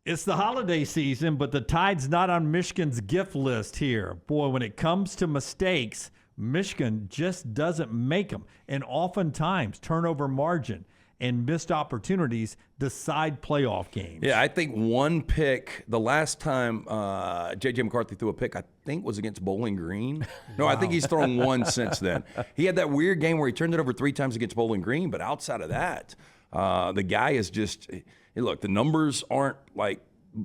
It's the holiday season, but the tide's not on Michigan's gift list here. Boy, when it comes to mistakes, Michigan just doesn't make them. And oftentimes, turnover margin and missed opportunities decide playoff games. Yeah, I think one pick, the last time J.J. McCarthy threw a pick, I think was against Bowling Green. No, wow. I think he's thrown one since then. He had that weird game where he turned it over 3 times against Bowling Green, but outside of that, the guy is just – look, the numbers aren't like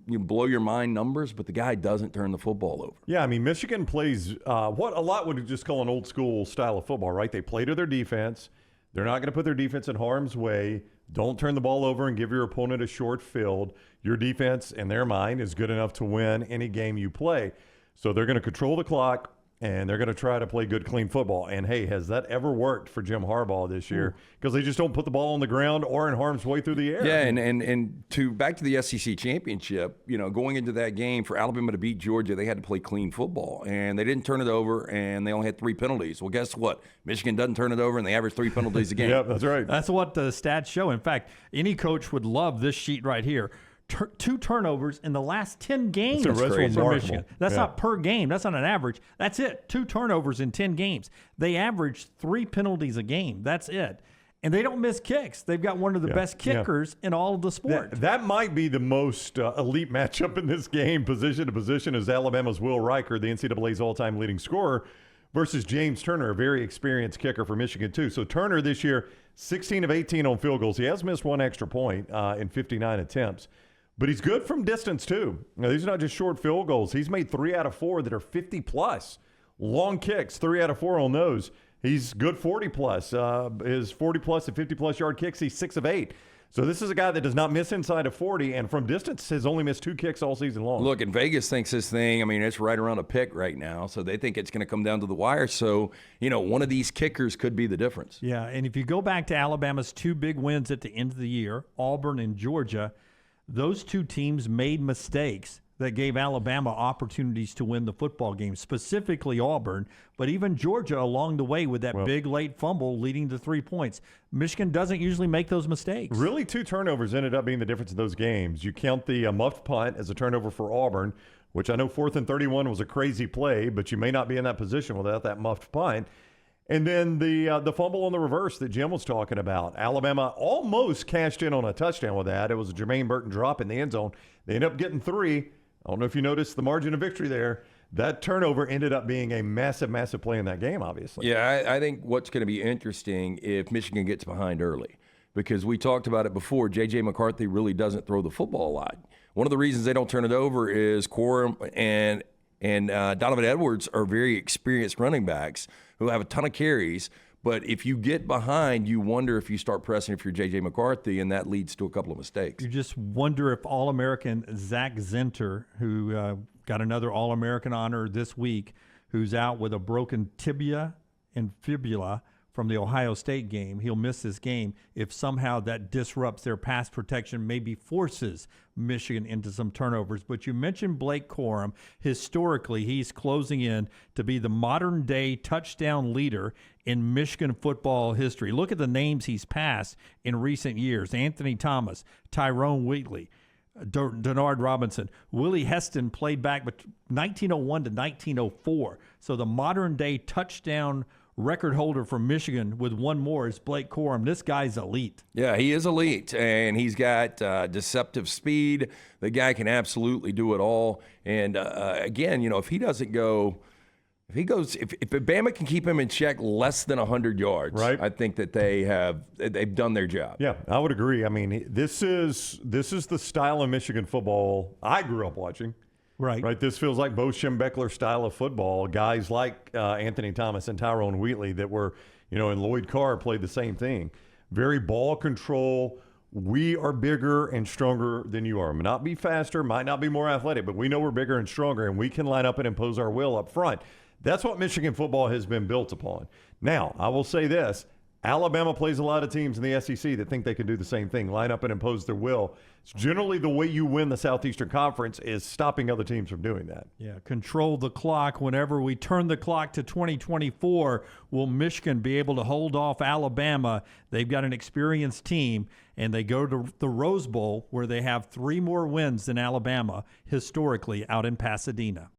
you blow your mind numbers, but the guy doesn't turn the football over. Yeah, I mean, Michigan plays what a lot would just call an old school style of football, right? They play to their defense. They're not going to put their defense in harm's way. Don't turn the ball over and give your opponent a short field. Your defense, in their mind, is good enough to win any game you play. So they're going to control the clock, and they're going to try to play good, clean football. And, hey, has that ever worked for Jim Harbaugh this year? Because they just don't put the ball on the ground or in harm's way through the air. Yeah, and to back to the SEC championship, going into that game for Alabama to beat Georgia, they had to play clean football. And they didn't turn it over, and they only had 3 penalties. Well, guess what? Michigan doesn't turn it over, and they average 3 penalties a game. Yeah, that's right. That's what the stats show. In fact, any coach would love this sheet right here. 2 turnovers in the last 10 games for Michigan. That's not per game. That's not an average. That's it. 2 turnovers in 10 games. They average 3 penalties a game. That's it. And they don't miss kicks. They've got one of the best kickers in all of the sport. That might be the most elite matchup in this game, position to position, is Alabama's Will Riker, the NCAA's all-time leading scorer, versus James Turner, a very experienced kicker for Michigan, too. So Turner this year, 16 of 18 on field goals. He has missed 1 extra point in 59 attempts. But he's good from distance, too. Now, these are not just short field goals. He's made 3 out of 4 that are 50-plus. Long kicks, 3 out of 4 on those. He's good 40-plus. His 40-plus and 50-plus yard kicks, he's 6 of 8. So this is a guy that does not miss inside of 40, and from distance has only missed 2 kicks all season long. Look, and Vegas thinks this thing, it's right around a pick right now, so they think it's going to come down to the wire. So, one of these kickers could be the difference. Yeah, and if you go back to Alabama's 2 big wins at the end of the year, Auburn and Georgia, those 2 teams made mistakes that gave Alabama opportunities to win the football game, specifically Auburn, but even Georgia along the way with that big late fumble leading to 3 points. Michigan doesn't usually make those mistakes. Really, 2 turnovers ended up being the difference in those games. You count the muffed punt as a turnover for Auburn, which I know 4th and 31 was a crazy play, but you may not be in that position without that muffed punt. And then the fumble on the reverse that Jim was talking about. Alabama almost cashed in on a touchdown with that. It was a Jermaine Burton drop in the end zone. They ended up getting 3. I don't know if you noticed the margin of victory there. That turnover ended up being a massive, massive play in that game, obviously. Yeah, I think what's going to be interesting if Michigan gets behind early, because we talked about it before, J.J. McCarthy really doesn't throw the football a lot. One of the reasons they don't turn it over is Corum and Donovan Edwards are very experienced running backs who have a ton of carries. But if you get behind, you wonder if you start pressing if you're J.J. McCarthy, and that leads to a couple of mistakes. You just wonder if All-American Zach Zinter, who got another All-American honor this week, who's out with a broken tibia and fibula from the Ohio State game. He'll miss this game if somehow that disrupts their pass protection, maybe forces Michigan into some turnovers. But you mentioned Blake Corum. Historically, he's closing in to be the modern-day touchdown leader in Michigan football history. Look at the names he's passed in recent years. Anthony Thomas, Tyrone Wheatley, Denard Robinson. Willie Heston played back 1901 to 1904. So the modern-day touchdown record holder from Michigan with 1 more is Blake Corum. This guy's elite. Yeah, he is elite, and he's got deceptive speed. The guy can absolutely do it all. And again, if he doesn't go, if Bama can keep him in check less than 100 yards, right, I think that they've done their job. Yeah, I would agree. This is the style of Michigan football I grew up watching. Right. This feels like Bo Schembechler style of football. Guys like Anthony Thomas and Tyrone Wheatley that were, and Lloyd Carr played the same thing. Very ball control. We are bigger and stronger than you are. Might not be faster, might not be more athletic, but we know we're bigger and stronger, and we can line up and impose our will up front. That's what Michigan football has been built upon. Now, I will say this. Alabama plays a lot of teams in the SEC that think they can do the same thing, line up and impose their will. It's generally the way you win the Southeastern Conference is stopping other teams from doing that. Yeah, control the clock. Whenever we turn the clock to 2024, will Michigan be able to hold off Alabama? They've got an experienced team, and they go to the Rose Bowl, where they have 3 more wins than Alabama historically out in Pasadena.